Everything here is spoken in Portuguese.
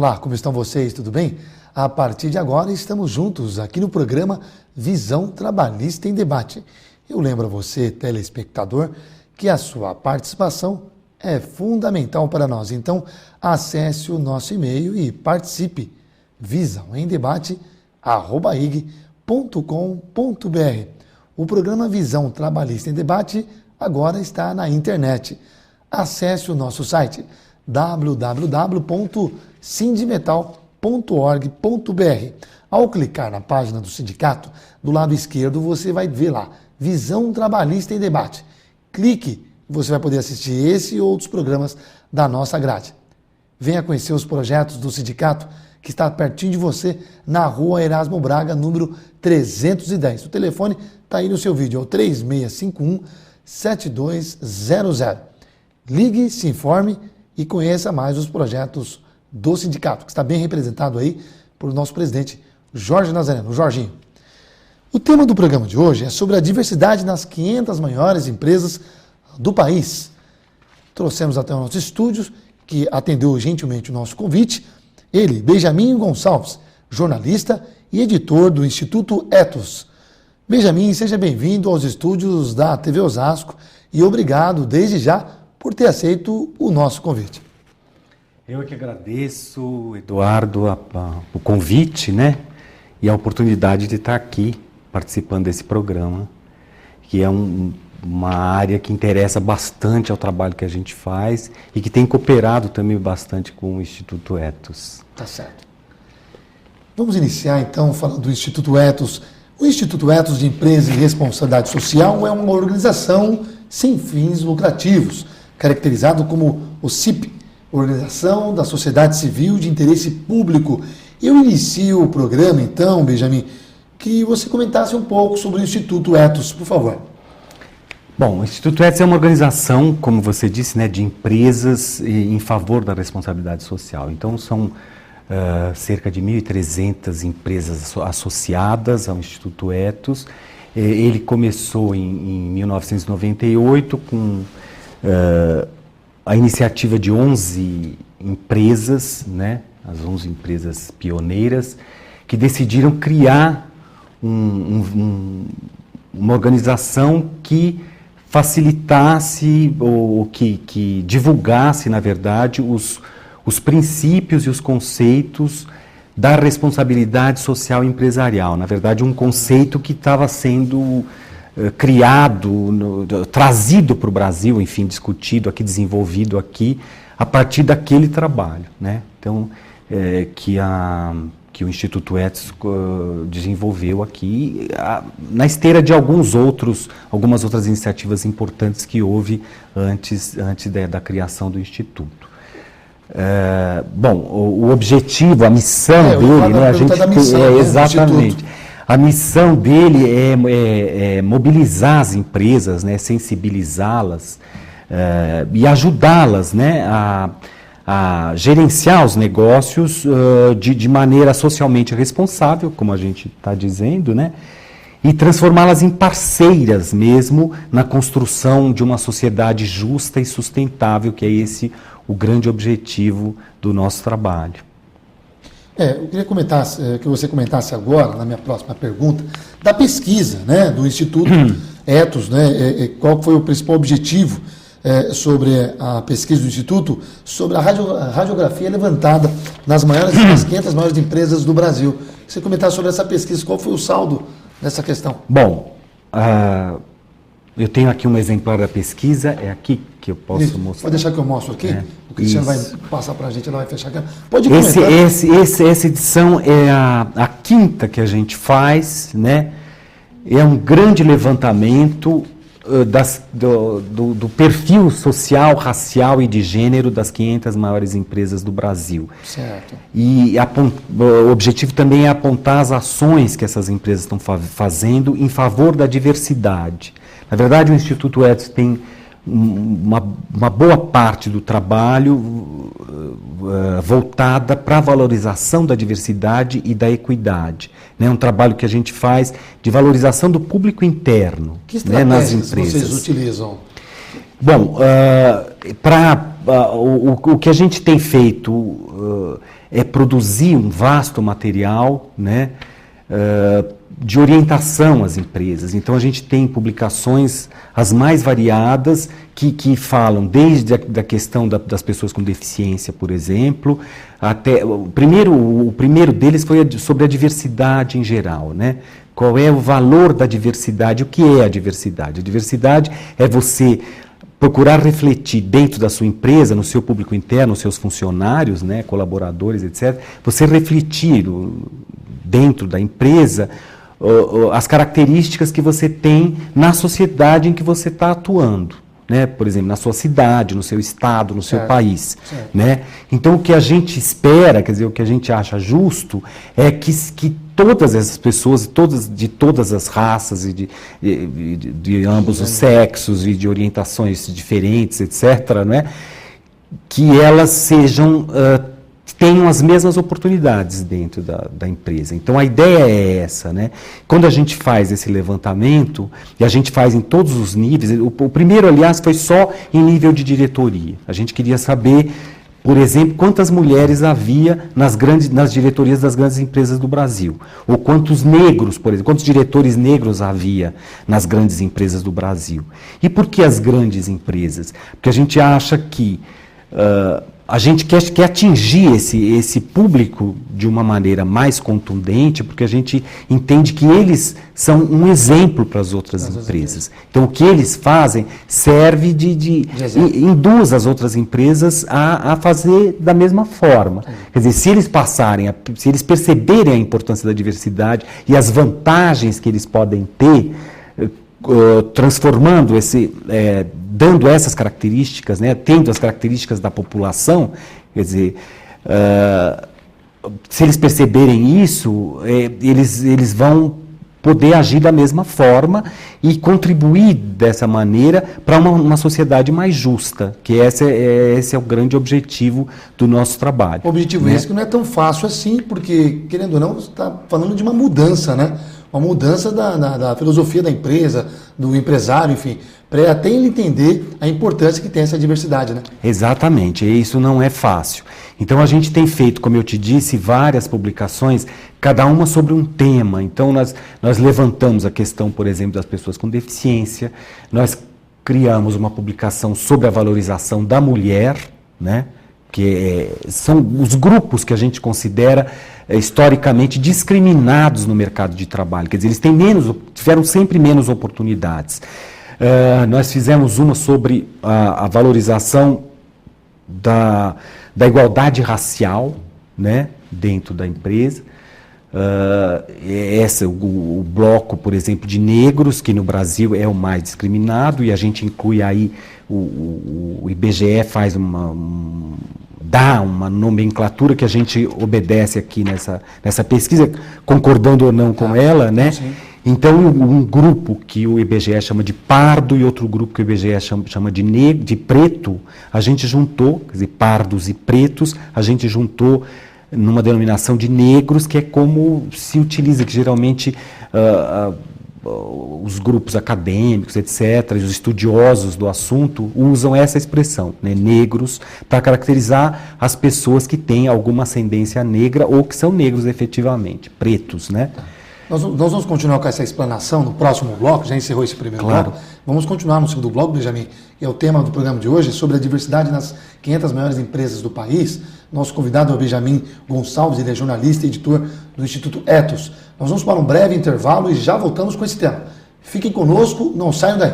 Olá, como estão vocês? Tudo bem? A partir de agora estamos juntos aqui no programa Visão Trabalhista em Debate. Eu lembro a você, telespectador, que a sua participação é fundamental para nós. Então, acesse o nosso e-mail e participe. visãoemdebate@ig.com.br. O programa Visão Trabalhista em Debate agora está na internet. Acesse o nosso site www.sindimetal.org.br. Ao clicar na página do sindicato, do lado esquerdo você vai ver lá, Visão Trabalhista em Debate. Clique e você vai poder assistir esse e outros programas da nossa grade. Venha conhecer os projetos do sindicato que está pertinho de você, na rua Erasmo Braga, número 310. O telefone está aí no seu vídeo, é o 3651-7200. Ligue, se informe e conheça mais os projetos do sindicato, que está bem representado aí por nosso presidente Jorge Nazareno, o Jorginho. O tema do programa de hoje é sobre a diversidade nas 500 maiores empresas do país. Trouxemos até os nossos estúdios, que atendeu gentilmente o nosso convite, ele, Benjamin Gonçalves, jornalista e editor do Instituto Etos. Benjamin, seja bem-vindo aos estúdios da TV Osasco e obrigado, desde já, por ter aceito o nosso convite. Eu que agradeço, Eduardo, o convite, né? E a oportunidade de estar aqui participando desse programa, que é uma área que interessa bastante ao trabalho que a gente faz e que tem cooperado também bastante com o Instituto Etos. Tá certo. Vamos iniciar então falando do Instituto Etos. O Instituto Etos de Empresa e Responsabilidade Social é uma organização sem fins lucrativos, caracterizado como o CIP, Organização da Sociedade Civil de Interesse Público. Eu inicio o programa então, Benjamin, que você comentasse um pouco sobre o Instituto Etos, por favor. Bom, o Instituto Etos é uma organização, como você disse, né, de empresas em favor da responsabilidade social. Então, são cerca de 1.300 empresas associadas ao Instituto Etos. Ele começou em 1998 com a iniciativa de 11 empresas, né, as 11 empresas pioneiras, que decidiram criar uma organização que facilitasse ou que divulgasse, na verdade, os princípios e os conceitos da responsabilidade social empresarial. Na verdade, um conceito que estava sendo criado, trazido para o Brasil, enfim, discutido aqui, desenvolvido aqui, a partir daquele trabalho, né? Então, que o Instituto Etos desenvolveu aqui, na esteira de algumas outras iniciativas importantes que houve antes da criação do Instituto. Bom, o objetivo, a missão dele, né, a gente exatamente. A missão dele é mobilizar as empresas, né, sensibilizá-las e ajudá-las, né, a gerenciar os negócios de maneira socialmente responsável, como a gente está dizendo, né, e transformá-las em parceiras mesmo na construção de uma sociedade justa e sustentável, que é esse o grande objetivo do nosso trabalho. Eu queria que você comentasse agora, na minha próxima pergunta, da pesquisa, né, do Instituto Etos, né, qual foi o principal objetivo sobre a pesquisa do Instituto, sobre a radiografia levantada nas 500 maiores empresas do Brasil. Você comentar sobre essa pesquisa, qual foi o saldo dessa questão? Bom, eu tenho aqui um exemplar da pesquisa, é aqui que eu posso mostrar. Pode deixar que eu mostro aqui? O Cristiano vai passar para a gente, ela vai fechar a câmera. Pode comentar. Essa edição é a quinta que a gente faz, né? É um grande levantamento do perfil social, racial e de gênero das 500 maiores empresas do Brasil. Certo. E o objetivo também é apontar as ações que essas empresas estão fazendo em favor da diversidade. Na verdade, o Instituto Etos tem uma boa parte do trabalho voltada para a valorização da diversidade e da equidade. É um trabalho que a gente faz de valorização do público interno, que nas empresas. Vocês utilizam? Bom, o que a gente tem feito produzir um vasto material, né, de orientação às empresas. Então a gente tem publicações as mais variadas que falam desde a questão das pessoas com deficiência, por exemplo, até o primeiro deles foi sobre a diversidade em geral, né? Qual é o valor da diversidade? O que é a diversidade? A diversidade é você procurar refletir dentro da sua empresa, no seu público interno, nos seus funcionários, né, colaboradores, etc., você refletir dentro da empresa as características que você tem na sociedade em que você está atuando, né? Por exemplo, na sua cidade, no seu estado, no seu país, né? Então, o que a gente espera, quer dizer, o que a gente acha justo é que todas essas pessoas, de todas as raças e de ambos os sexos e de orientações diferentes, etc., né? Que elas sejam tenham as mesmas oportunidades dentro da empresa. Então, a ideia é essa, né? Quando a gente faz esse levantamento, e a gente faz em todos os níveis, o primeiro, aliás, foi só em nível de diretoria. A gente queria saber, por exemplo, quantas mulheres havia nas diretorias das grandes empresas do Brasil. Ou quantos negros, por exemplo, quantos diretores negros havia nas grandes empresas do Brasil. E por que as grandes empresas? Porque a gente acha que a gente quer atingir esse público de uma maneira mais contundente, porque a gente entende que eles são um exemplo para as outras empresas. Então, o que eles fazem serve induz as outras empresas a fazer da mesma forma. Quer dizer, se eles perceberem a importância da diversidade e as vantagens que eles podem ter, transformando dando essas características, né, tendo as características da população, quer dizer, se eles perceberem isso, eles vão poder agir da mesma forma e contribuir dessa maneira para uma sociedade mais justa, que esse é o grande objetivo do nosso trabalho. O objetivo esse que não é tão fácil assim, porque, querendo ou não, você está falando de uma mudança, né? Uma mudança da filosofia da empresa, do empresário, enfim, para até ele entender a importância que tem essa diversidade, né? Exatamente, e isso não é fácil. Então a gente tem feito, como eu te disse, várias publicações, cada uma sobre um tema. Então nós levantamos a questão, por exemplo, das pessoas com deficiência, nós criamos uma publicação sobre a valorização da mulher, né? Que são os grupos que a gente considera historicamente discriminados no mercado de trabalho. Quer dizer, eles tiveram sempre menos oportunidades. Nós fizemos uma sobre a valorização da igualdade racial, né, dentro da empresa. O bloco, por exemplo, de negros, que no Brasil é o mais discriminado, e a gente inclui aí, o IBGE faz dá uma nomenclatura que a gente obedece aqui nessa pesquisa, concordando ou não com ela, né? Sim. Então, um grupo que o IBGE chama de pardo e outro grupo que o IBGE chama de preto, a gente juntou, quer dizer, pardos e pretos, a gente juntou numa denominação de negros, que é como se utiliza, que geralmente os grupos acadêmicos, etc., os estudiosos do assunto usam essa expressão, né, negros, para caracterizar as pessoas que têm alguma ascendência negra ou que são negros efetivamente, pretos, né? Nós vamos continuar com essa explanação no próximo bloco, já encerrou esse primeiro bloco. Vamos continuar no segundo bloco, Benjamin, que é o tema do programa de hoje, sobre a diversidade nas 500 maiores empresas do país. Nosso convidado é o Benjamin Gonçalves, ele é jornalista e editor do Instituto Ethos. Nós vamos para um breve intervalo e já voltamos com esse tema. Fiquem conosco, não saiam daí.